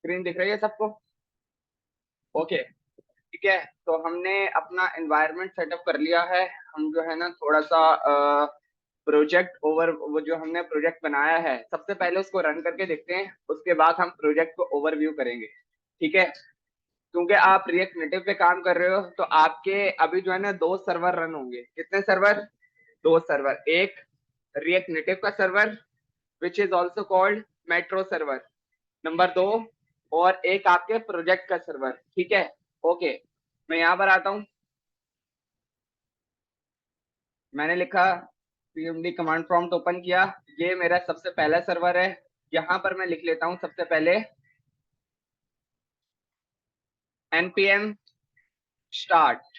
Screen दिख रही है सबको? ओके, ठीक है। तो हमने अपना एनवायरनमेंट सेटअप कर लिया है। हम जो है ना थोड़ा सा प्रोजेक्ट ओवर, वो जो हमने प्रोजेक्ट बनाया है सबसे पहले उसको रन करके देखते हैं, उसके बाद हम प्रोजेक्ट को ओवरव्यू करेंगे। ठीक है, क्योंकि आप रिएक्ट नेटिव पे काम कर रहे हो तो आपके अभी जो है ना दो सर्वर रन होंगे। कितने सर्वर? दो सर्वर। एक रिएक्ट नेटिव का server which is also called metro server, number दो, और एक आपके प्रोजेक्ट का सर्वर। ठीक है, ओके। मैं यहाँ पर आता हूँ, मैंने लिखा cmd कमांड प्रॉम्प्ट ओपन किया, ये मेरा सबसे पहला सर्वर है। यहाँ पर मैं लिख लेता हूँ सबसे पहले npm स्टार्ट।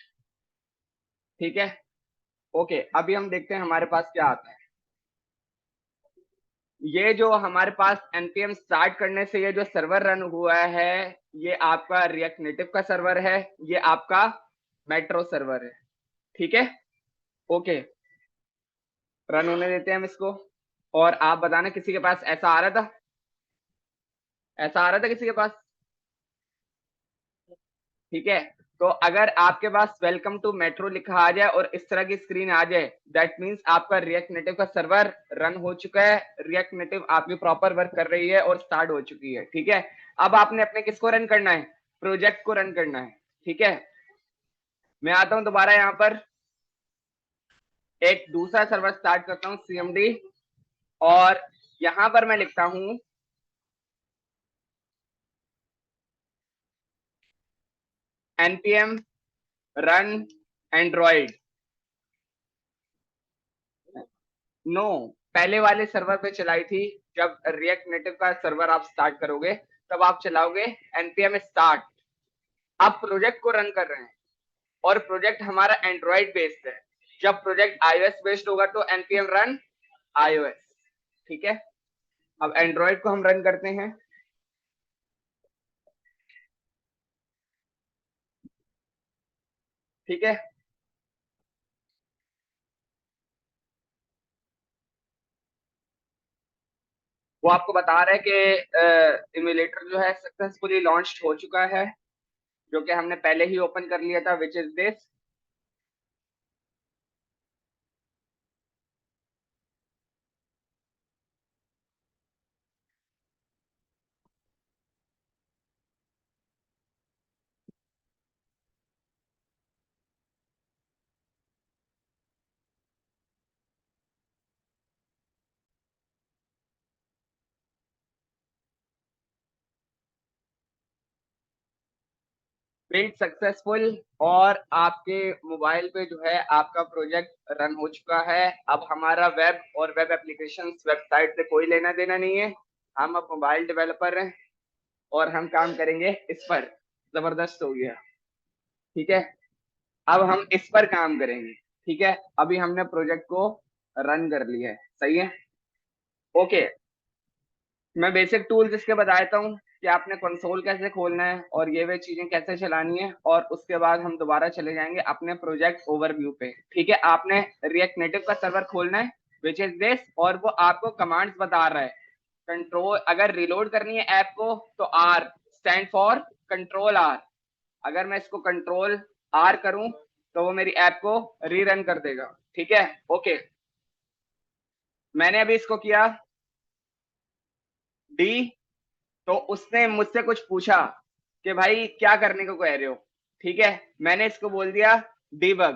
ठीक है, ओके। अभी हम देखते हैं हमारे पास क्या आता है। ये जो हमारे पास npm स्टार्ट करने से ये जो सर्वर रन हुआ है, ये आपका रिएक्ट नेटिव का सर्वर है, ये आपका मेट्रो सर्वर है। ठीक है, ओके। रन होने देते हैं हम इसको, और आप बताना किसी के पास ऐसा आ रहा था? ऐसा आ रहा था किसी के पास? ठीक है, तो अगर आपके पास वेलकम टू मेट्रो लिखा आ जाए और इस तरह की स्क्रीन आ जाए, दैट मींस आपका रिएक्ट नेटिव का सर्वर रन हो चुका है, रिएक्ट नेटिव आपकी प्रॉपर वर्क कर रही है और स्टार्ट हो चुकी है। ठीक है, अब आपने अपने किसको रन करना है? प्रोजेक्ट को रन करना है। ठीक है, मैं आता हूं दोबारा यहाँ पर, एक दूसरा सर्वर स्टार्ट करता हूँ cmd, और यहां पर मैं लिखता हूं npm रन एंड्रॉइड। नो, पहले वाले सर्वर पे चलाई थी। जब रिएक्ट नेटिव का सर्वर आप स्टार्ट करोगे तब आप चलाओगे npm स्टार्ट। आप प्रोजेक्ट को रन कर रहे हैं और प्रोजेक्ट हमारा एंड्रॉइड बेस्ड है। जब प्रोजेक्ट iOS बेस्ड होगा तो npm रन iOS। ठीक है, अब एंड्रॉइड को हम रन करते हैं। ठीक है, वो आपको बता रहा है कि इम्यूलेटर जो है सक्सेसफुली लॉन्च हो चुका है, जो कि हमने पहले ही ओपन कर लिया था, विच इज दिस। बिल्ड सक्सेसफुल, और आपके मोबाइल पे जो है आपका प्रोजेक्ट रन हो चुका है। अब हमारा वेब और वेब एप्लीकेशन वेबसाइट से कोई लेना देना नहीं है। हम अब मोबाइल डेवलपर हैं और हम काम करेंगे इस पर। जबरदस्त हो गया। ठीक है, अब हम इस पर काम करेंगे। ठीक है, अभी हमने प्रोजेक्ट को रन कर लिया है, सही है, ओके। मैं बेसिक टूल्स इसके बता देता हूँ कि आपने कंसोल कैसे खोलना है और ये वे चीजें कैसे चलानी है, और उसके बाद हम दोबारा चले जाएंगे अपने प्रोजेक्ट ओवरव्यू पे। ठीक है, आपने रिएक्ट नेटिव का सर्वर खोलना है विच इज दिस, और वो आपको कमांड्स बता रहा है। कंट्रोल, अगर रिलोड करनी है ऐप को तो R stand for control R. अगर मैं इसको कंट्रोल आर करूं तो वो मेरी ऐप को रीरन कर देगा। ठीक है, ओके। मैंने अभी इसको किया डी, तो उसने मुझसे कुछ पूछा कि भाई क्या करने को कह रहे हो। ठीक है, मैंने इसको बोल दिया डीबग,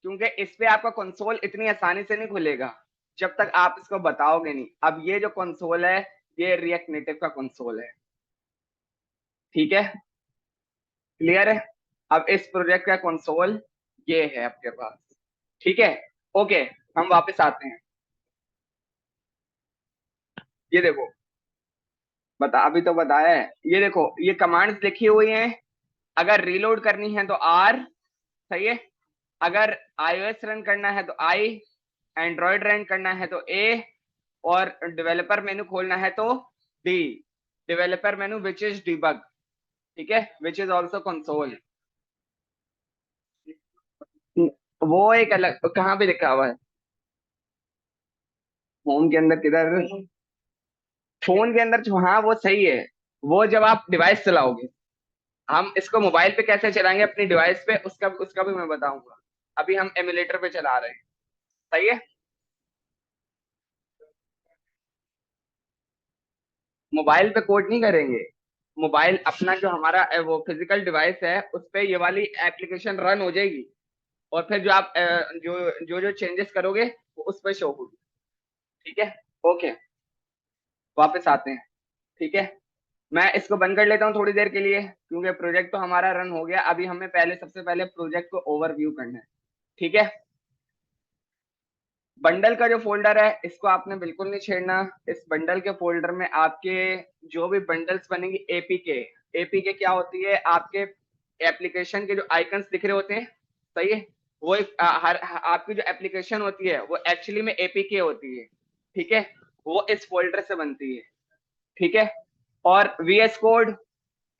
क्योंकि इस पे आपका कंसोल इतनी आसानी से नहीं खुलेगा जब तक आप इसको बताओगे नहीं। अब ये जो कंसोल है ये रिएक्ट नेटिव का कंसोल है। ठीक है, क्लियर है? अब इस प्रोजेक्ट का कंसोल ये है आपके पास। ठीक है, ओके। हम वापस आते हैं, ये देखो, बता, अभी तो बताया है। ये देखो, ये कमांड्स लिखी हुई हैं। अगर रीलोड करनी है तो आर, सही है। अगर iOS रन करना है तो आई, एंड्रॉइड रन करना है तो ए, और डेवलपर मेनू खोलना है तो D, developer menu which is debug. ठीक है, विच इज ऑल्सो कंसोल। वो एक अलग कहाँ पे लिखा हुआ है? होम के अंदर किधर? फोन के अंदर हाँ वो सही है, वो जब आप डिवाइस चलाओगे, हम इसको मोबाइल पे कैसे चलाएंगे अपनी डिवाइस पे, उसका उसका भी मैं बताऊंगा। अभी हम एमुलेटर पे चला रहे हैं। सही है। मोबाइल पे कोड नहीं करेंगे। मोबाइल अपना जो हमारा वो फिजिकल डिवाइस है उस पे ये वाली एप्लीकेशन रन हो जाएगी, और फिर जो आप जो जो चेंजेस करोगे वो उस पर शो होगी। ठीक है। ओके। वापस आते हैं। ठीक है। मैं इसको बंद कर लेता हूँ थोड़ी देर के लिए, क्योंकि प्रोजेक्ट तो हमारा रन हो गया। अभी हमें पहले सबसे पहले प्रोजेक्ट को ओवरव्यू करना है। ठीक है। बंडल का जो फोल्डर है इसको आपने बिल्कुल नहीं छेड़ना। इस बंडल के फोल्डर में आपके जो भी बंडल्स बनेंगे, एपीके। एपीके क्या होती है? आपके एप्लीकेशन के जो आइकन्स दिख रहे होते हैं, सही है, वो एक हर आपकी जो एप्लीकेशन होती है वो एक्चुअली में एपीके होती है। ठीक है। वो इस फोल्डर से बनती है। ठीक है। और वीएस कोड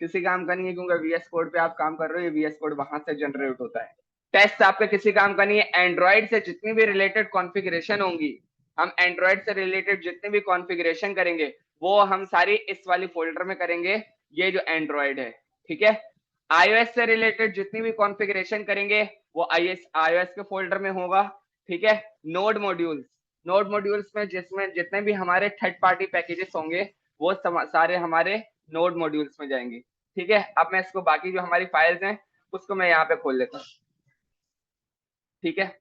किसी काम का नहीं है, क्योंकि वीएस कोड पे आप काम कर रहे हो, ये वीएस कोड वहां से जनरेट होता है। टेस्ट आपका किसी काम का नहीं है। एंड्रॉइड से जितनी भी रिलेटेड कॉन्फ़िगरेशन होंगी, हम एंड्रॉइड से रिलेटेड जितनी भी कॉन्फ़िगरेशन करेंगे वो हम सारी इस वाली फोल्डर में करेंगे। ये जो एंड्रॉइड है। ठीक है। आईओएस से रिलेटेड जितनी भी कॉन्फ़िगरेशन करेंगे वो आईओएस के फोल्डर में होगा। ठीक है। नोड मॉड्यूल्स, नोड मॉड्यूल्स में जिसमें जितने भी हमारे थर्ड पार्टी पैकेजेस होंगे वो सारे हमारे नोड मॉड्यूल्स में जाएंगे। ठीक है। अब मैं इसको बाकी जो हमारी फाइल्स हैं उसको मैं यहाँ पे खोल लेता हूँ। ठीक है।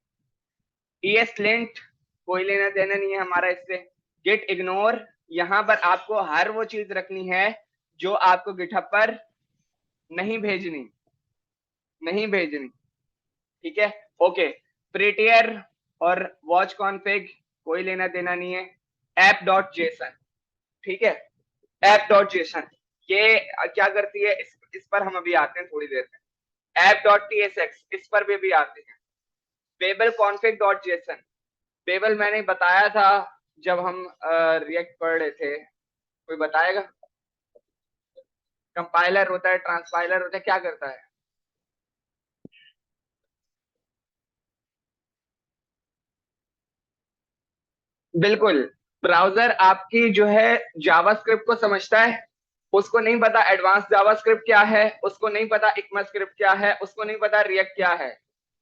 ईएस लिंट कोई लेना देना नहीं है हमारा इससे। गिट इग्नोर, यहाँ पर आपको हर वो चीज रखनी है जो आपको गिटहब पर नहीं भेजनी, नहीं भेजनी। ठीक है। ओके। प्रीटियर और वॉच कॉन्फ़िग कोई लेना देना नहीं है। App dot Jason. ठीक है। ऐप डॉट जेसन ये क्या करती है, इस पर हम अभी आते हैं थोड़ी देर में। ऐप डॉट टीएसएक्स इस पर भी आते हैं। Babel config dot JSON, Babel मैंने बताया था जब हम रिएक्ट पढ़ रहे थे। कोई बताएगा? कंपाइलर होता है, ट्रांसपाइलर होता है, क्या करता है? बिल्कुल। ब्राउजर आपकी जो है जावास्क्रिप्ट को समझता है, उसको नहीं पता एडवांस जावास्क्रिप्ट क्या है, उसको नहीं पता इक्मा स्क्रिप्ट क्या है, उसको नहीं पता रिएक्ट क्या है।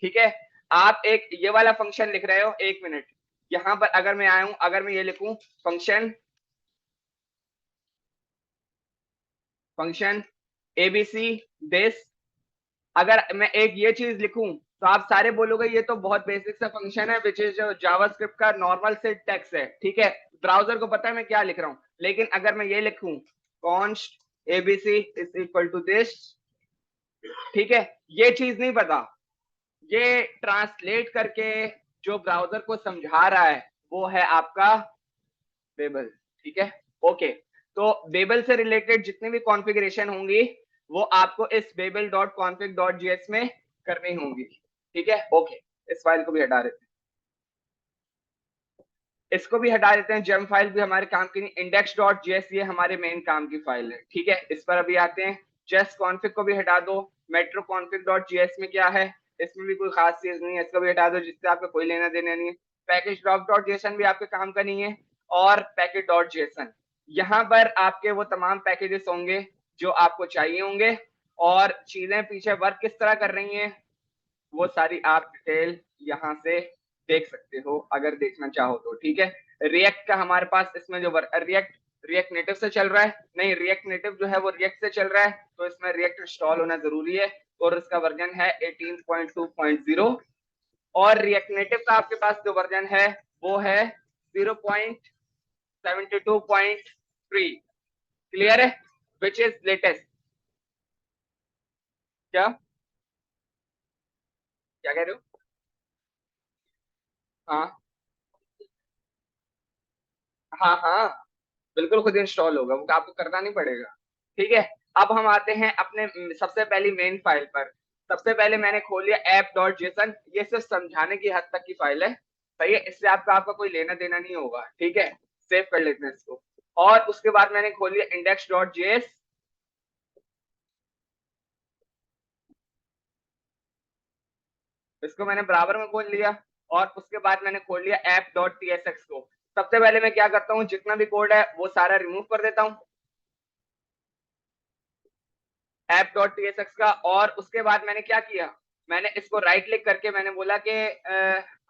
ठीक है। आप एक ये वाला फंक्शन लिख रहे हो, 1 मिनट, यहां पर अगर मैं आया हूं, अगर मैं ये लिखूं फंक्शन, फंक्शन एबीसी दिस, अगर मैं एक ये चीज लिखूं तो आप सारे बोलोगे ये तो बहुत बेसिक सा फंक्शन है, विच इज जावास्क्रिप्ट का नॉर्मल से टेक्स्ट है। ठीक है। ब्राउजर को पता है मैं क्या लिख रहा हूं। लेकिन अगर मैं ये लिखूं const ABC is equal to this, ठीक है, ये चीज नहीं पता, ये ट्रांसलेट करके जो ब्राउजर को समझा रहा है वो है आपका बेबल। ठीक है। ओके। तो बेबल से रिलेटेड जितनी भी कॉन्फ़िगरेशन होंगी वो आपको इस Babel dot config dot JS में करनी होंगी। ठीक है। ओके। इस फाइल को भी हटा देते हैं, इसको भी हटा देते हैं। जेम फाइल भी हमारे काम की नहीं। इंडेक्स डॉट जेएस ये हमारे मेन काम की फाइल है। ठीक है। इस पर अभी आते हैं। जेस कॉन्फिग को भी हटा दो। मेट्रो कॉन्फिग डॉट जीएस में क्या है, इसमें भी कोई खास चीज नहीं है, इसको भी हटा दो, जिससे आपका कोई लेना देना नहीं है। पैकेज ड्रॉप डॉट जेसन भी आपके काम का नहीं है। और पैकेज डॉट जेसन, यहाँ पर आपके वो तमाम पैकेजेस होंगे जो आपको चाहिए होंगे, और चीजें पीछे वर्क किस तरह कर रही हैं वो सारी आप डिटेल यहाँ से देख सकते हो अगर देखना चाहो तो। ठीक है। रिएक्ट का हमारे पास इसमें जो रिएक्ट रिएक्ट नेटिव से चल रहा है, नहीं, रिएक्ट नेटिव जो है वो रिएक्ट से चल रहा है, तो इसमें रिएक्ट इंस्टॉल होना जरूरी है, और इसका वर्जन है 18.2.0। और रिएक्ट नेटिव का आपके पास जो वर्जन है वो है 0.72.3। क्लियर है? Which is latest. क्या क्या कह रहे हो? हाँ हाँ हाँ, बिल्कुल खुद इंस्टॉल होगा, वो आपको करना नहीं पड़ेगा। ठीक है। अब हम आते हैं अपने सबसे पहली मेन फाइल पर। सबसे पहले मैंने खोल लिया ऐप डॉट जेसन, ये सिर्फ समझाने की हद तक की फाइल है। सही है, इससे आपका आपका कोई लेना देना नहीं होगा। ठीक है। सेव कर लेते हैं इसको। और उसके बाद मैंने खोल लिया इंडेक्स डॉट जेएस, इसको मैंने बराबर में खोल लिया। और उसके बाद मैंने खोल लिया ऐप डॉट टीएसएक्स को। सबसे पहले मैं क्या करता हूँ, जितना भी कोड है वो सारा रिमूव कर देता हूँ। ऐप डॉट टीएसएक्स का। और उसके बाद मैंने क्या किया, मैंने इसको राइट क्लिक करके मैंने बोला कि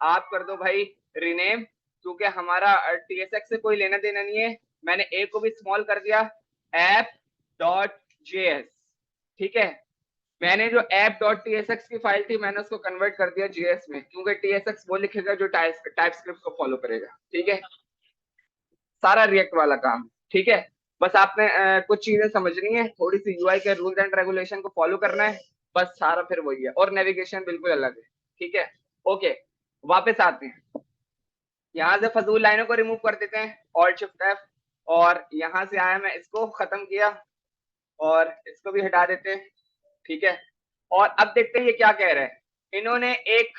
आप कर दो भाई रीनेम, क्योंकि हमारा टीएसएक्स से कोई लेना देना नहीं है। मैंने ए को भी स्मॉल कर दिया, ऐप डॉट जेएस। ठीक है, मैंने जो ऐप डॉट टीएसएक्स की फाइल थी मैंने उसको कन्वर्ट कर दिया जेएस में, क्योंकि टीएसएक्स वो लिखेगा जो टाइपस्क्रिप्ट को फॉलो करेगा। ठीक है, सारा रिएक्ट वाला काम। ठीक है, बस आपने कुछ चीजें समझनी है, थोड़ी सी यूआई के रूल्स एंड रेगुलेशन को फॉलो करना है, बस सारा फिर वही है। और नेविगेशन बिल्कुल अलग है। ठीक है, ओके, वापस आते हैं। यहाँ से फजूल लाइनों को रिमूव कर देते हैं, ऑल्ट शिफ्ट एफ। और यहाँ से आया, मैं इसको खत्म किया और इसको भी हटा देते हैं। ठीक है, और अब देखते हैं ये क्या कह रहे हैं। इन्होंने एक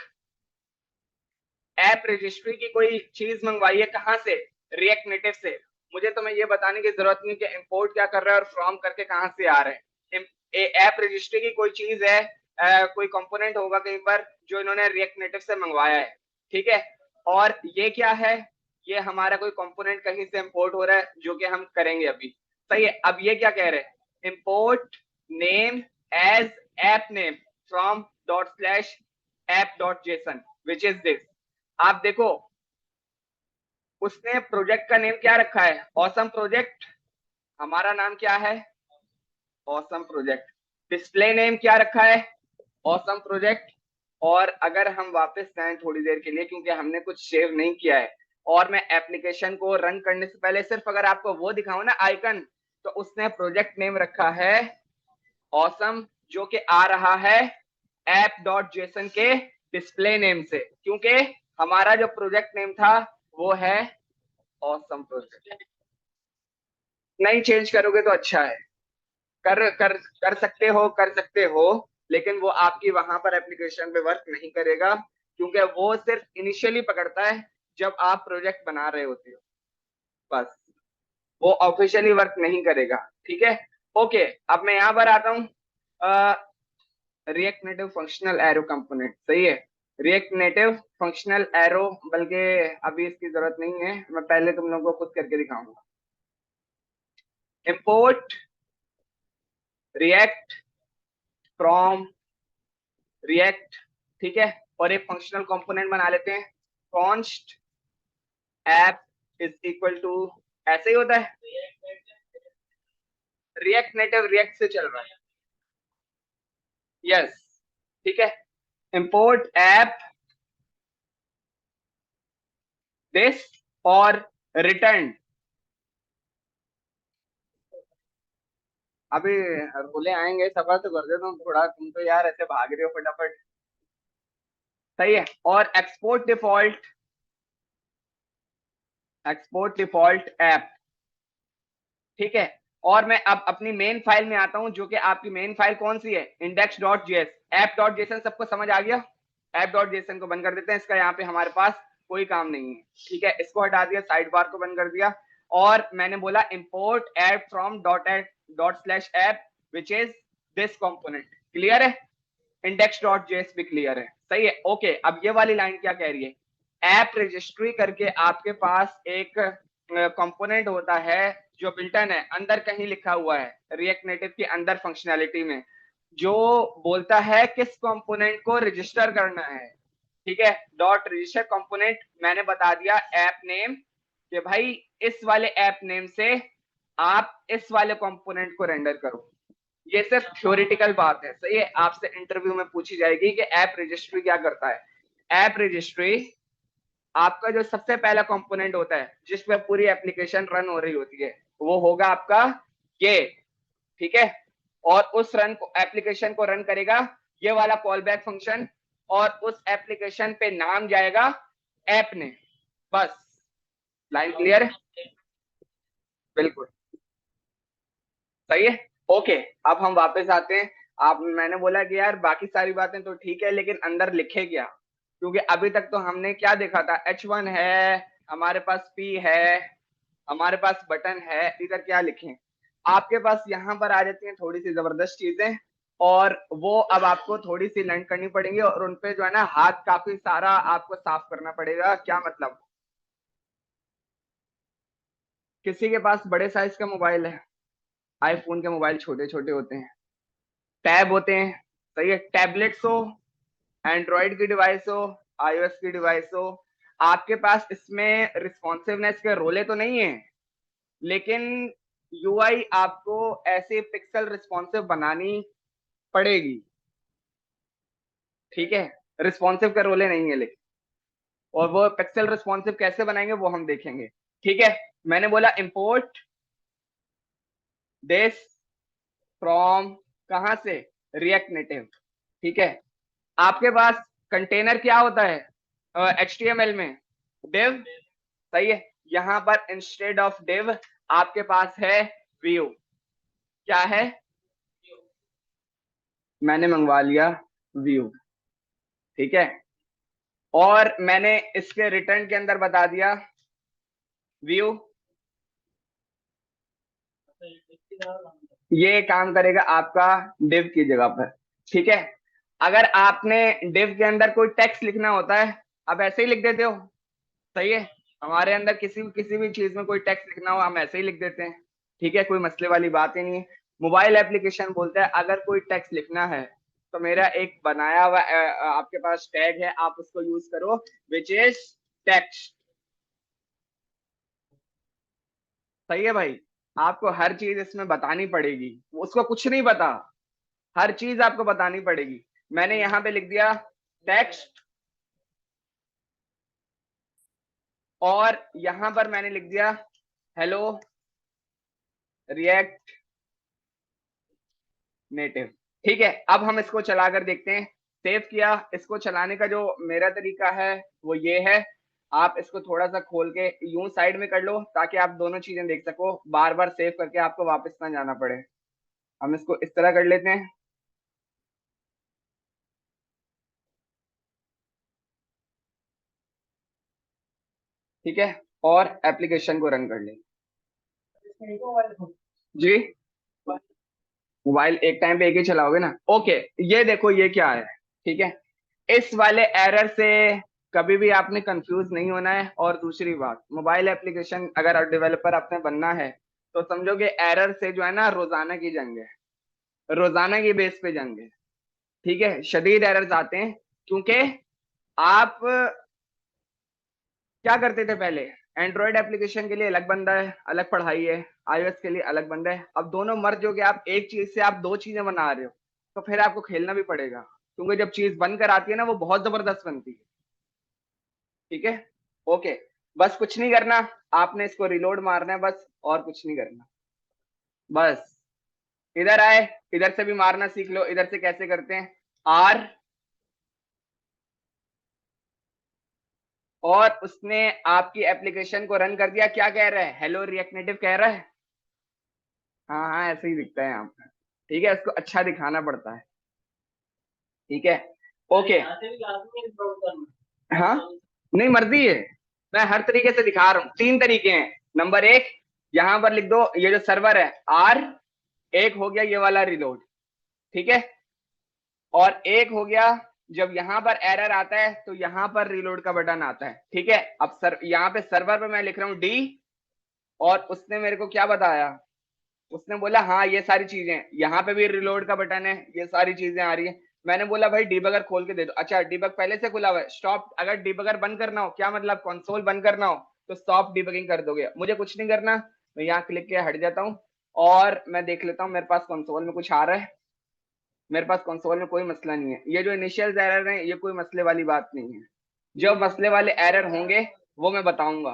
ऐप रजिस्ट्री की कोई चीज मंगवाई है, कहाँ से, रिएक्ट नेटिव से। मुझे तुम्हें ये बताने की जरूरत नहीं कि इंपोर्ट क्या कर रहा है और फ्रॉम करके कहाँ से आ रहे हैं। ऐप रजिस्ट्री की कोई चीज है, कोई कंपोनेंट होगा कहीं पर जो इन्होंने रिएक्ट नेटिव से मंगवाया है। ठीक है, और ये क्या है, ये हमारा कोई कंपोनेंट कहीं से इंपोर्ट हो रहा है, जो कि हम करेंगे अभी। सही है, अब ये क्या कह रहे हैं, import name as app name from dot slash app dot JSON which is this. आप देखो, उसने प्रोजेक्ट का नेम क्या रखा है, ऑसम प्रोजेक्ट। हमारा नाम क्या है, ऑसम प्रोजेक्ट। डिस्प्ले नेम क्या रखा है, ऑसम प्रोजेक्ट। और अगर हम वापस जाएं थोड़ी देर के लिए, क्योंकि हमने कुछ सेव नहीं किया है, और मैं एप्लीकेशन को रन करने से पहले सिर्फ अगर आपको वो दिखाऊं ना आइकन, तो उसने प्रोजेक्ट नेम रखा है ऑसम, जो कि आ रहा है ऐप डॉट जेसन के डिस्प्ले नेम से, क्योंकि हमारा जो प्रोजेक्ट नेम था वो है ऑसम प्रोजेक्ट। नहीं चेंज करोगे तो अच्छा है, कर कर कर सकते हो, कर सकते हो, लेकिन वो आपकी वहां पर एप्लीकेशन पे वर्क नहीं करेगा, क्योंकि वो सिर्फ इनिशियली पकड़ता है जब आप प्रोजेक्ट बना रहे होते हो, बस। वो ऑफिशियली वर्क नहीं करेगा। ठीक है, ओके, अब मैं यहाँ पर आता हूँ। React native functional arrow component, सही है, रिएक्ट नेटिव फंक्शनल एरो, बल्कि अभी इसकी जरूरत नहीं है, मैं पहले तुम लोगों को खुद करके दिखाऊंगा। Import React from React. ठीक है, और एक फंक्शनल कंपोनेंट बना लेते हैं, const app is equal to, ऐसे ही होता है, रिएक्ट नेटिव रिएक्ट से चल रहा है, यस। ठीक है, इंपोर्ट ऐप दिस और रिटर्न। अभी रोले आएंगे, सफर तो कर दे तुम थोड़ा, तुम तो यार ऐसे भाग रहे हो फटाफट। सही है, और export default, export default app. ठीक है, और मैं अब अपनी मेन फाइल में आता हूं, जो कि आपकी मेन फाइल कौन सी है, index dot JS. App dot Jason सबको समझ आ गया, ऐप डॉट जेसन को बंद कर देते हैं, इसका यहाँ पे हमारे पास कोई काम नहीं है। ठीक है, इसको हटा दिया, साइड बार को बंद कर दिया, और मैंने बोला import app from dot slash app which is this component. Clear है, इंडेक्स डॉट जेएस भी क्लियर है। सही है, ओके, अब ये वाली लाइन क्या कह रही है, ऐप रजिस्ट्री करके आपके पास एक कंपोनेंट होता है जो बिल्टन है, अंदर कहीं लिखा हुआ है रिएक्ट नेटिव के अंदर फंक्शनैलिटी में, जो बोलता है किस कंपोनेंट को रजिस्टर करना है। ठीक है, डॉट रजिस्टर कंपोनेंट, मैंने बता दिया ऐप नेम, कि भाई इस वाले ऐप नेम से आप इस वाले कंपोनेंट को रेंडर करो। ये सिर्फ थ्योरेटिकल बात है, सही है, आपसे इंटरव्यू में पूछी जाएगी कि ऐप रजिस्ट्री क्या करता है। ऐप रजिस्ट्री आपका जो सबसे पहला कंपोनेंट होता है जिस पे पूरी एप्लीकेशन रन हो रही होती है, वो होगा आपका ये। ठीक है, और उस रन को, एप्लीकेशन को रन करेगा ये वाला कॉल बैक फंक्शन, और उस एप्लीकेशन पे नाम जाएगा ऐप ने, बस। लाइन क्लियर है, बिल्कुल सही है, ओके। अब हम वापस आते हैं। आप, मैंने बोला कि यार बाकी सारी बातें तो ठीक है, लेकिन अंदर लिखे क्या, क्योंकि अभी तक तो हमने क्या देखा था, H1 है, हमारे पास P है, हमारे पास बटन है, इधर क्या लिखें। आपके पास यहाँ पर आ जाती हैं थोड़ी सी जबरदस्त चीजें, और वो अब आपको थोड़ी सी लर्न करनी पड़ेंगी, और उनपे जो है ना हाथ काफी सारा आपको साफ करना पड़ेगा। क्या मतलब, किसी के पास बड़े साइज का मोबाइल है, आईफोन के मोबाइल छोटे छोटे होते हैं, टैब होते हैं, सही है, टैबलेट्स हो, एंड्रॉइड की डिवाइस हो, आईओएस की डिवाइस हो, आपके पास इसमें रिस्पॉन्सिवनेस के रोले तो नहीं है, लेकिन यूआई आपको ऐसे पिक्सल रिस्पॉन्सिव बनानी पड़ेगी, ठीक है, रिस्पॉन्सिव के रोले नहीं है लेकिन, और वो पिक्सल रिस्पॉन्सिव कैसे बनाएंगे वो हम देखेंगे, ठीक है। मैंने बोला इंपोर्ट दिस फ्रॉम, कहां से, रिएक्ट नेटिव, ठीक है। आपके पास कंटेनर क्या होता है HTML में, div, सही है, यहां पर इंस्टेड ऑफ div आपके पास है व्यू, क्या है, मैंने मंगवा लिया व्यू, ठीक है, और मैंने इसके रिटर्न के अंदर बता दिया व्यू, ये काम करेगा आपका div की जगह पर, ठीक है। अगर आपने div के अंदर कोई टेक्स्ट लिखना होता है, अब ऐसे ही लिख देते हो, सही है, हमारे अंदर किसी भी चीज में कोई टेक्स्ट लिखना हो हम ऐसे ही लिख देते हैं, ठीक है, कोई मसले वाली बात ही नहीं है। मोबाइल एप्लीकेशन बोलता है अगर कोई टेक्स्ट लिखना है तो मेरा एक बनाया हुआ आपके पास टैग है, आप उसको यूज करो, विच इज टेक्स्ट, सही है भाई। आपको हर चीज इसमें बतानी पड़ेगी, उसको कुछ नहीं पता, हर चीज आपको बतानी पड़ेगी। मैंने यहां पे लिख दिया टेक्स्ट, और यहां पर मैंने लिख दिया हेलो रिएक्ट नेटिव, ठीक है। अब हम इसको चलाकर देखते हैं, सेव किया, इसको चलाने का जो मेरा तरीका है वो ये है, आप इसको थोड़ा सा खोल के यूं साइड में कर लो ताकि आप दोनों चीजें देख सको, बार बार सेव करके आपको वापस ना जाना पड़े। हम इसको इस तरह कर लेते हैं, ठीक है, और एप्लीकेशन को रन कर लें जी। मोबाइल एक टाइम पे एक ही चलाओगे ना, ओके। ये देखो ये क्या है, ठीक है, इस वाले एरर से कभी भी आपने कंफ्यूज नहीं होना है। और दूसरी बात, मोबाइल एप्लीकेशन अगर डेवलपर आपने बनना है तो समझो कि एरर से जो है ना रोजाना की जंग है, रोजाना की बेस पे जंग है, ठीक है। शदीद एरर्स आते हैं क्योंकि आप क्या करते थे पहले, एंड्रॉयड एप्लीकेशन के लिए अलग बंदा है, अलग पढ़ाई है, iOS के लिए अलग बंदा है, अब दोनों मर्ज हो गए, आप एक चीज से आप दो चीजें बना रहे हो, तो फिर आपको खेलना भी पड़ेगा, क्योंकि जब चीज बनकर आती है ना वो बहुत जबरदस्त बनती है, ठीक है, ओके। बस कुछ नहीं करना, आपने इसको रिलोड मारना है बस, और कुछ नहीं करना, बस इधर आए, इधर से भी मारना सीख लो, इधर से कैसे करते हैं, आर, और उसने आपकी एप्लीकेशन को रन कर दिया, क्या कह रहा है, हेलो रिएक्ट नेटिव कह रहा है, हाँ हाँ ऐसे ही दिखता है यहाँ पर, ठीक है, इसको अच्छा दिखाना पड़ता है, ठीक है, ओके। हाँ, नहीं मर्जी है, मैं हर तरीके से दिखा रहा हूँ, तीन तरीके हैं। नंबर एक, यहां पर लिख दो ये जो सर्वर है आर, एक हो गया ये वाला रिलोड, ठीक है, और एक हो गया जब यहां पर एरर आता है तो यहां पर रिलोड का बटन आता है, ठीक है। अब सर यहाँ पे सर्वर पे मैं लिख रहा हूँ डी, और उसने मेरे को क्या बताया, उसने बोला हाँ ये सारी चीजें, यहाँ पे भी रिलोड का बटन है, ये सारी चीजें आ रही है। मैंने बोला भाई डीबगर खोल के दे दो, अच्छा डीबग पहले से खुला हुआ है, स्टॉप, अगर डीबगर बंद करना हो, क्या मतलब कंसोल बंद करना हो तो स्टॉप डीबगिंग कर दोगे, मुझे कुछ नहीं करना, मैं यहाँ क्लिक के हट जाता हूँ, और मैं देख लेता हूँ मेरे पास कंसोल में कुछ आ रहा है, मेरे पास कंसोल में कोई मसला नहीं है, ये जो इनिशियल एरर है ये कोई मसले वाली बात नहीं है, जो मसले वाले एरर होंगे वो मैं बताऊंगा।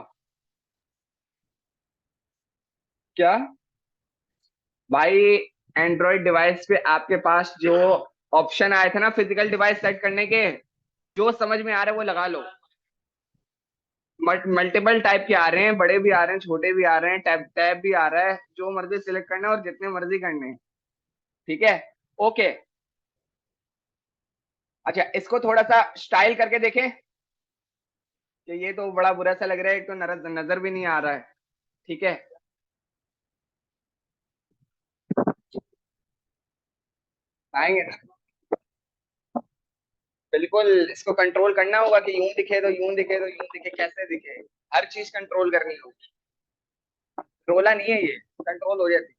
क्या भाई, एंड्रॉइड डिवाइस पे आपके पास जो ऑप्शन आए थे ना फिजिकल डिवाइस सेट करने के, जो समझ में आ रहे हैं वो लगा लो, मल्टीपल टाइप के आ रहे हैं, बड़े भी आ रहे हैं, छोटे भी आ रहे हैं, टैब टैब भी आ रहा है, जो मर्जी सिलेक्ट करना है और जितने मर्जी करने हैं, ठीक है, ओके। अच्छा इसको थोड़ा सा स्टाइल करके देखें, कि ये तो बड़ा बुरा सा लग रहा है, एक तो नजर भी नहीं आ रहा है, ठीक है, आएंगे ना, बिल्कुल इसको कंट्रोल करना होगा कि यूं दिखे तो यूं दिखे तो यूं दिखे, कैसे दिखे, हर चीज कंट्रोल करनी होगी, रोला नहीं है ये, कंट्रोल हो जाती,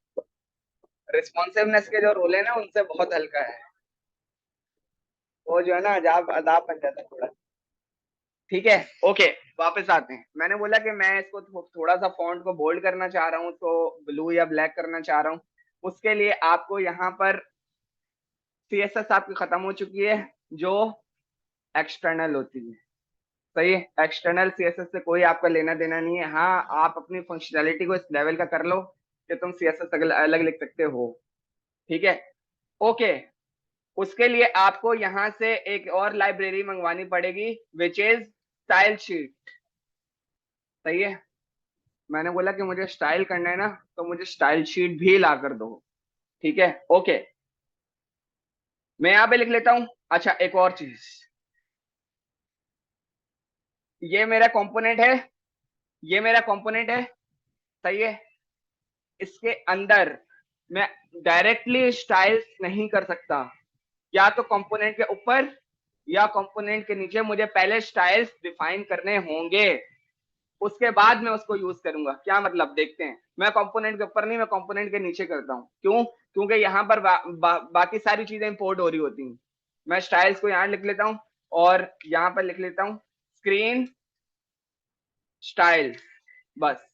रिस्पॉन्सिवनेस के जो रोल है ना उनसे बहुत हल्का है, वो जो है ना अजाब अदाब बन जाता है थोड़ा। ठीक है, ओके। वापस आते हैं, मैंने बोला कि मैं इसको थोड़ा सा फॉन्ट को बोल्ड करना चाह रहा हूँ, तो ब्लू या ब्लैक करना चाह रहा हूँ। उसके लिए आपको यहाँ पर सीएसएस आपकी खत्म हो चुकी है, जो एक्सटर्नल होती है। सही है, एक्सटर्नल सीएसएस से कोई आपका लेना देना नहीं है। हाँ, आप अपनी फंक्शनैलिटी को इस लेवल का कर लो कि तुम सीएसएस अलग लिख सकते हो। ठीक है, ओके। उसके लिए आपको यहाँ से एक और लाइब्रेरी मंगवानी पड़ेगी, विच इज स्टाइल शीट। सही है, मैंने बोला कि मुझे स्टाइल करना है ना, तो मुझे स्टाइल शीट भी ला कर दो। ठीक है, ओके। मैं यहाँ पे लिख लेता हूँ। अच्छा, एक और चीज, ये मेरा कंपोनेंट है, ये मेरा कंपोनेंट है। सही है, इसके अंदर मैं डायरेक्टली स्टाइल्स नहीं कर सकता, या तो कंपोनेंट के ऊपर या कंपोनेंट के नीचे मुझे पहले स्टाइल्स डिफाइन करने होंगे, उसके बाद मैं उसको यूज करूंगा। क्या मतलब, देखते हैं। मैं कंपोनेंट के ऊपर नहीं, मैं कंपोनेंट के नीचे करता हूँ। क्यों? क्योंकि यहाँ पर बाकी सारी चीजें इंपोर्ट हो रही होती हैं। मैं स्टाइल्स को यहाँ लिख लेता हूँ और यहाँ पर लिख लेता हूँ स्क्रीन स्टाइल, बस।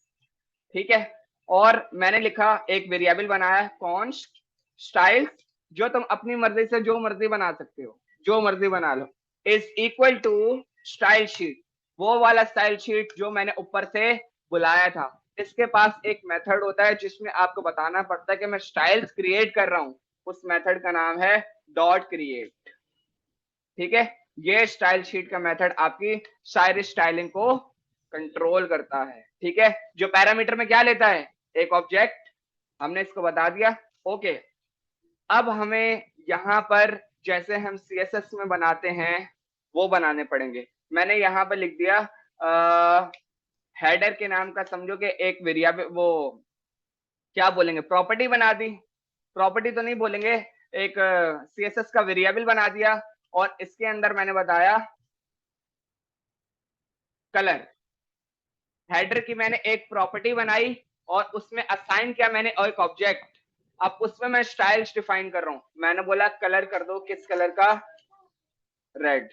ठीक है, और मैंने लिखा, एक वेरिएबल बनाया कॉन्स्ट स्टाइल, जो तुम अपनी मर्जी से जो मर्जी बना सकते हो, जो मर्जी बना लो, is equal to style sheet, वो वाला स्टाइल शीट जो मैंने ऊपर से बुलाया था। इसके पास एक मेथड होता है जिसमें आपको बताना पड़ता है कि मैं स्टाइल्स क्रिएट कर रहा हूं, उस मेथड का नाम है डॉट क्रिएट। ठीक है, ये स्टाइल शीट का मेथड आपकी सारी स्टाइलिंग को कंट्रोल करता है। ठीक है, जो पैरामीटर में क्या लेता है, एक ऑब्जेक्ट, हमने इसको बता दिया। ओके, अब हमें यहाँ पर जैसे हम सीएसएस में बनाते हैं वो बनाने पड़ेंगे। मैंने यहाँ पर लिख दिया हेडर के नाम का, समझो कि एक वेरिएबल, वो क्या बोलेंगे, प्रॉपर्टी बना दी। प्रॉपर्टी तो नहीं बोलेंगे, एक सीएसएस का वेरिएबल बना दिया, और इसके अंदर मैंने बताया कलर। हेडर की मैंने एक प्रॉपर्टी बनाई और उसमें असाइन किया मैंने एक ऑब्जेक्ट। अब उसमें मैं स्टाइल्स डिफाइन कर रहा हूं। मैंने बोला कलर कर दो, किस कलर का, रेड।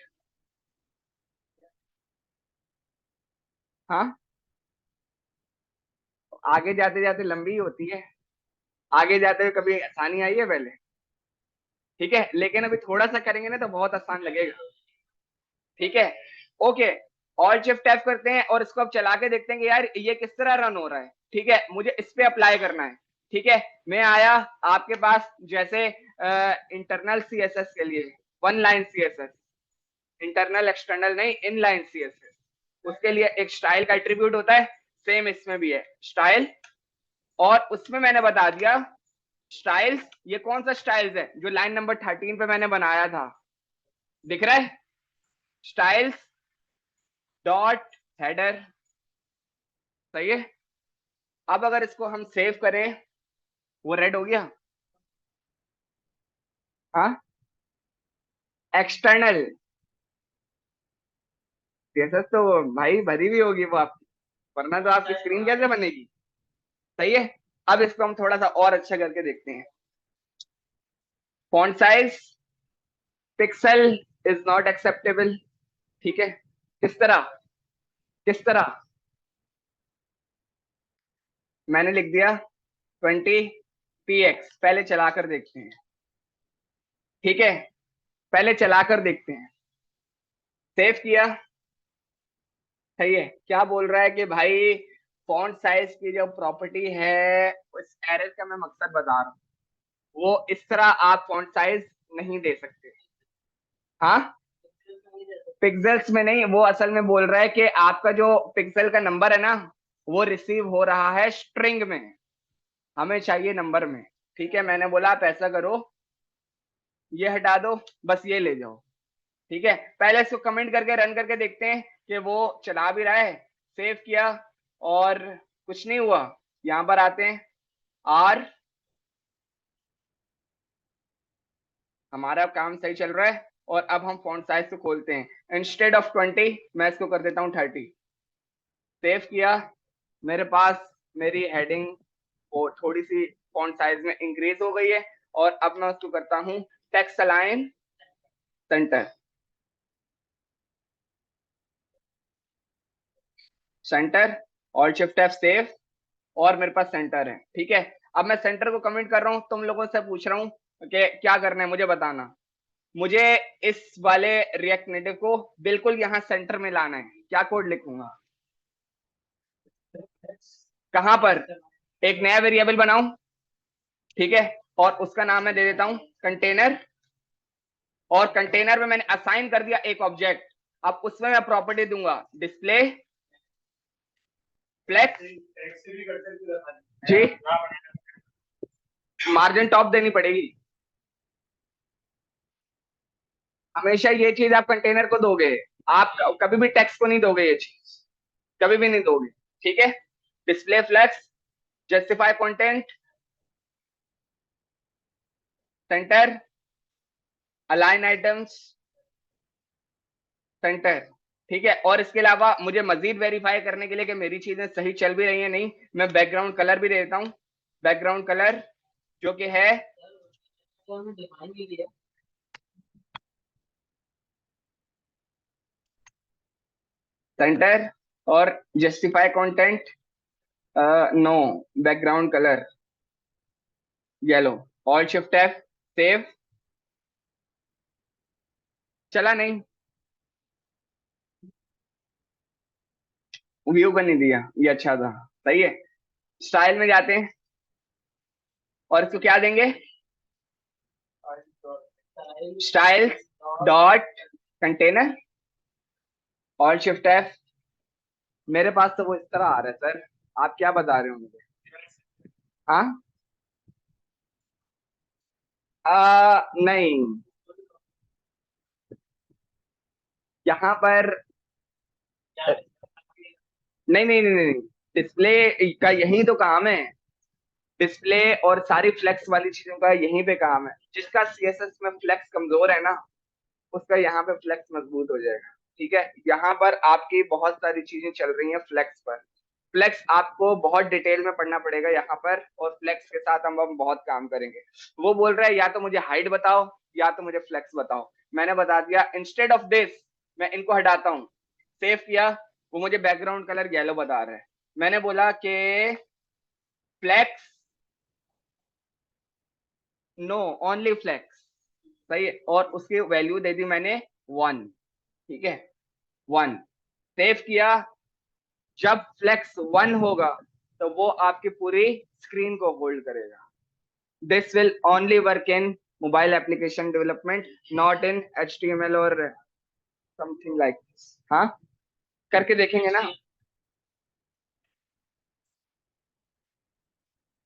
हाँ, आगे जाते जाते लंबी होती है, आगे जाते हुए कभी आसानी आई है पहले। ठीक है, लेकिन अभी थोड़ा सा करेंगे ना तो बहुत आसान लगेगा। ठीक है, ओके। ऑल्ट शिफ्ट एफ करते हैं और इसको अब चला के देखते हैं कि यार ये किस तरह रन हो रहा है। ठीक है, मुझे इस पे अप्लाई करना है। ठीक है, मैं आया आपके पास, जैसे इंटरनल सीएसएस के लिए one line CSS, internal external नहीं, इन लाइन सीएसएस, उसके लिए एक स्टाइल का एट्रीब्यूट होता है। सेम इसमें भी है स्टाइल, और उसमें मैंने बता दिया स्टाइल्स। ये कौन सा स्टाइल्स है, जो लाइन नंबर 13 पे मैंने बनाया था, दिख रहा है, स्टाइल्स डॉट हेडर। सही है, अब अगर इसको हम सेव करें, वो रेड हो गया। हाँ, एक्सटर्नल सीएसएस तो भाई भरी हुई होगी वो आपकी, वरना तो आपकी स्क्रीन कैसे बनेगी। सही है, अब इसको हम थोड़ा सा और अच्छा करके देखते हैं। Font size pixel is not acceptable. ठीक है, किस तरह, किस तरह, मैंने लिख दिया 20 px, पहले चलाकर देखते हैं। ठीक है, पहले चलाकर देखते हैं। सेव किया। सही है, क्या बोल रहा है कि भाई फॉन्ट साइज की जो प्रॉपर्टी है, उस एरर का मैं मकसद बता रहा हूँ, वो इस तरह आप फॉन्ट साइज नहीं दे सकते। हाँ, पिक्सेल्स में नहीं, वो असल में बोल रहा है कि आपका जो पिक्सल का नंबर है ना, वो रिसीव हो रहा है स्ट्रिंग में, हमें चाहिए नंबर में। ठीक है, मैंने बोला आप ऐसा करो, ये हटा दो, बस ये ले जाओ। ठीक है, पहले इसको कमेंट करके रन करके देखते हैं कि वो चला भी रहा है। सेव किया और कुछ नहीं हुआ। यहां पर आते हैं, आर, हमारा काम सही चल रहा है। और अब हम फॉन्ट साइज को खोलते हैं, इंस्टेड ऑफ 20 मैं इसको कर देता हूँ 30। सेव किया, मेरे पास मेरी हेडिंग वो थोड़ी सी फॉन्ट साइज में इंक्रीज हो गई है। और अब मैं उसको करता हूं text align centre, centre, alt shift F save, और मेरे पास सेंटर है। ठीक है, अब मैं सेंटर को कमेंट कर रहा हूं, तुम लोगों से पूछ रहा हूं कि क्या करना है मुझे बताना। मुझे इस वाले रिएक्ट नेटिव को बिल्कुल यहाँ सेंटर में लाना है। क्या कोड लिखूंगा, कहां पर, एक नया वेरिएबल बनाऊं, ठीक है, और उसका नाम मैं दे देता हूं कंटेनर, और कंटेनर में मैंने असाइन कर दिया एक ऑब्जेक्ट। अब उसमें मैं प्रॉपर्टी दूंगा डिस्प्ले फ्लेक्स, जी मार्जिन टॉप देनी पड़ेगी। हमेशा ये चीज आप कंटेनर को दोगे, आप कभी भी टेक्स्ट को नहीं दोगे, ये चीज कभी भी नहीं दोगे। ठीक है, display flex, justify content, centre, align items, centre. ठीक है, और इसके अलावा मुझे मजीद वेरीफाई करने के लिए कि मेरी चीजें सही चल भी रही है नहीं, मैं बैकग्राउंड कलर भी दे देता हूँ। बैकग्राउंड कलर जो कि है सेंटर, और justify content no, background colour yellow, alt shift F save, चला नहीं, व्यू का नहीं दिया, ये अच्छा था, सही है। स्टाइल में जाते हैं और इसको क्या देंगे, style dot container, all shift F. मेरे पास तो वो इस तरह आ रहा है सर, आप क्या बता रहे हो मुझे। हाँ नहीं, यहाँ पर नहीं नहीं नहीं नहीं, डिस्प्ले का यही तो काम है, डिस्प्ले और सारी फ्लेक्स वाली चीजों का यहीं पे काम है। जिसका सीएसएस में फ्लेक्स कमजोर है ना, उसका यहाँ पे फ्लेक्स मजबूत हो जाएगा। ठीक है, यहाँ पर आपकी बहुत सारी चीजें चल रही हैं फ्लेक्स पर। फ्लेक्स आपको बहुत डिटेल में पढ़ना पड़ेगा यहाँ पर, और फ्लेक्स के साथ हम बहुत काम करेंगे। वो बोल रहा है या तो मुझे हाइट बताओ या तो मुझे फ्लेक्स बताओ। मैंने बता दिया इंस्टेड ऑफ दिस मैं इनको हटाता हूँ। सेव किया, वो मुझे बैकग्राउंड कलर येलो बता रहा है। मैंने बोला कि फ्लेक्स नो, ओनली फ्लेक्स, सही है, और उसकी वैल्यू दे दी मैंने 1। ठीक है, 1 सेव किया। जब फ्लेक्स 1 होगा तो वो आपकी पूरी स्क्रीन को होल्ड करेगा। This will only work in mobile application development, not in HTML और समथिंग लाइक दिस। हाँ, करके देखेंगे ना।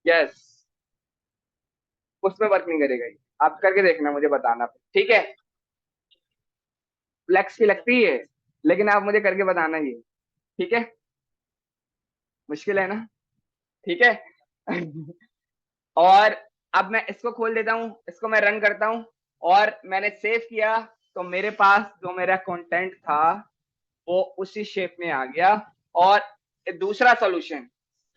यस, उसमें वर्क नहीं करेगा ये, आप करके देखना, मुझे बताना। ठीक है, फ्लेक्स की लगती है, लेकिन आप मुझे करके बताना ये। ठीक है, मुश्किल है ना। ठीक है और अब मैं इसको खोल देता हूं, इसको मैं रन करता हूं, और मैंने सेव किया तो मेरे पास जो मेरा कंटेंट था वो उसी शेप में आ गया। और दूसरा सॉल्यूशन,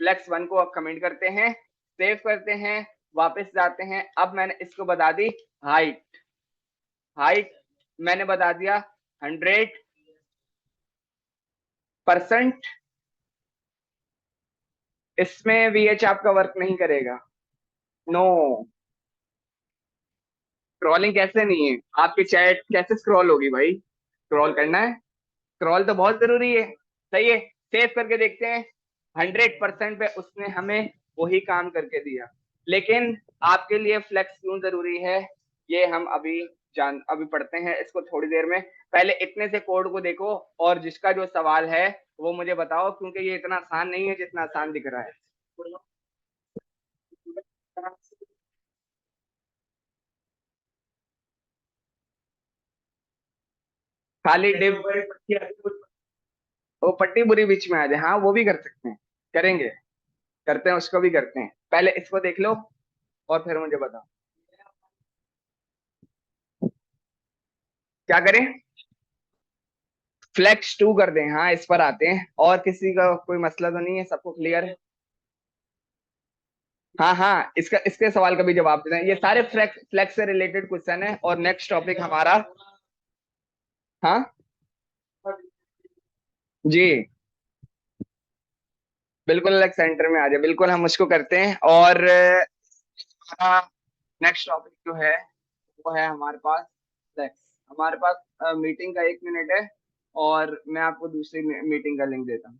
फ्लेक्स 1 को अब कमेंट करते हैं, सेव करते हैं, वापस जाते हैं। अब मैंने इसको बता दी हाइट, हाइट मैंने बता दिया 100%। इसमें VH आपका वर्क नहीं करेगा, नो। स्क्रॉलिंग कैसे नहीं है, आपकी चैट कैसे स्क्रॉल होगी भाई, स्क्रॉल करना है, स्क्रॉल तो बहुत जरूरी है। सही है, सेव करके देखते हैं। 100% पे उसने हमें वही काम करके दिया। लेकिन आपके लिए फ्लेक्स क्यों जरूरी है, ये हम अभी पढ़ते हैं इसको थोड़ी देर में। पहले इतने से कोड को देखो, और जिसका जो सवाल है वो मुझे बताओ, क्योंकि ये इतना आसान नहीं है जितना आसान दिख रहा है। खाली डिव, वो पट्टी बुरी बीच में आ जाए, हाँ वो भी कर सकते हैं, करेंगे, करते हैं, उसको भी करते हैं। पहले इसको देख लो और फिर मुझे बताओ क्या करें। फ्लेक्स 2 कर दें, हाँ इस पर आते हैं। और किसी का कोई मसला तो नहीं है, सबको क्लियर है। हाँ हाँ, इसका इसके सवाल का भी जवाब देते हैं। ये सारे फ्लेक्स फ्लेक्स से रिलेटेड क्वेश्चन है। और नेक्स्ट टॉपिक हमारा, हाँ जी, बिल्कुल अलग सेंटर में आ जाए, बिल्कुल हम उसको करते हैं। और हमारा नेक्स्ट टॉपिक जो है वो है हमारे पास फ्लेक्स। हमारे पास मीटिंग का 1 मिनट है, और मैं आपको दूसरी मीटिंग का लिंक देता हूँ।